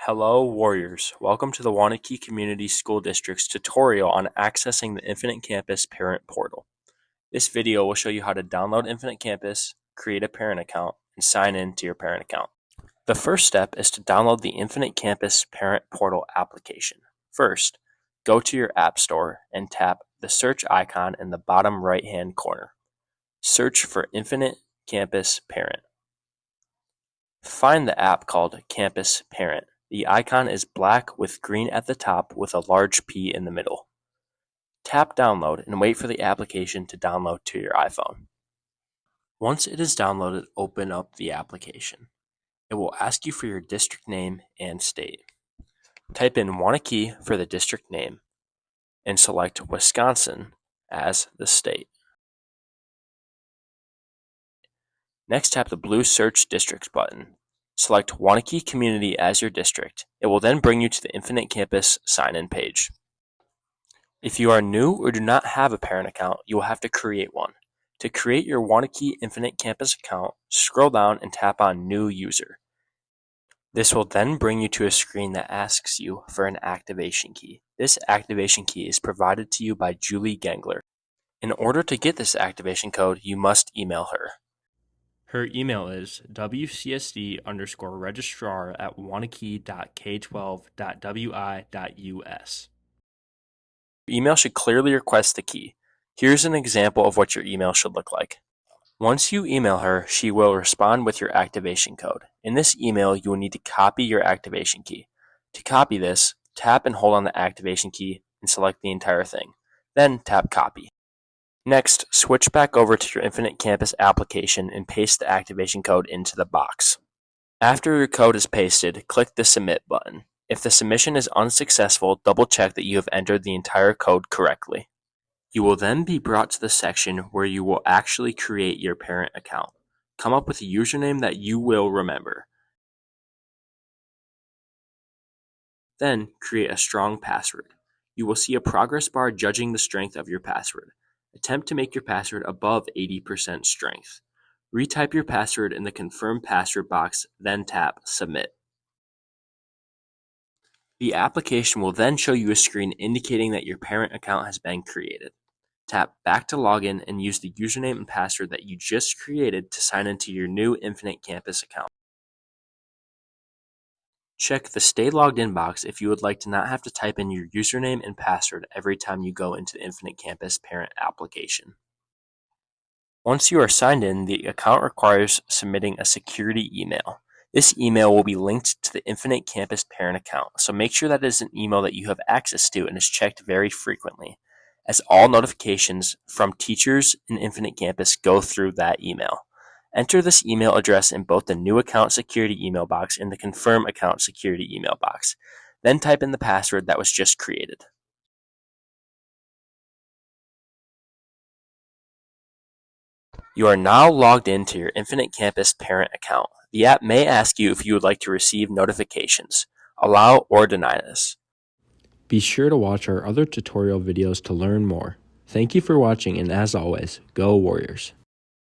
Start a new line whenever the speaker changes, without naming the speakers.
Hello Warriors, welcome to the Waunakee Community School District's tutorial on accessing the Infinite Campus Parent Portal. This video will show you how to download Infinite Campus, create a parent account, and sign in to your parent account. The first step is to download the Infinite Campus Parent Portal application. First, go to your App Store and tap the search icon in the bottom right-hand corner. Search for Infinite Campus Parent. Find the app called Campus Parent. The icon is black with green at the top with a large P in the middle. Tap Download and wait for the application to download to your iPhone. Once it is downloaded, open up the application. It will ask you for your district name and state. Type in Waunakee for the district name and select Wisconsin as the state. Next, tap the blue Search Districts button. Select Waunakee Community as your district. It will then bring you to the Infinite Campus sign-in page. If you are new or do not have a parent account, you will have to create one. To create your Waunakee Infinite Campus account, scroll down and tap on New User. This will then bring you to a screen that asks you for an activation key. This activation key is provided to you by Julie Gengler. In order to get this activation code, you must email her. Her email is wcsd_registrar@waunakee.k12.wi.us. Your email should clearly request the key. Here's an example of what your email should look like. Once you email her, she will respond with your activation code. In this email, you will need to copy your activation key. To copy this, tap and hold on the activation key and select the entire thing. Then tap Copy. Next, switch back over to your Infinite Campus application and paste the activation code into the box. After your code is pasted, click the Submit button. If the submission is unsuccessful, double-check that you have entered the entire code correctly. You will then be brought to the section where you will actually create your parent account. Come up with a username that you will remember. Then, create a strong password. You will see a progress bar judging the strength of your password. Attempt to make your password above 80% strength. Retype your password in the Confirm Password box, then tap Submit. The application will then show you a screen indicating that your parent account has been created. Tap Back to Login and use the username and password that you just created to sign into your new Infinite Campus account. Check the Stay Logged In box if you would like to not have to type in your username and password every time you go into the Infinite Campus parent application. Once you are signed in, the account requires submitting a security email. This email will be linked to the Infinite Campus parent account, so make sure that it is an email that you have access to and is checked very frequently, as all notifications from teachers in Infinite Campus go through that email. Enter this email address in both the New Account Security email box and the Confirm Account Security email box. Then type in the password that was just created. You are now logged into your Infinite Campus parent account. The app may ask you if you would like to receive notifications. Allow or deny this. Be sure to watch our other tutorial videos to learn more. Thank you for watching, and as always, go Warriors!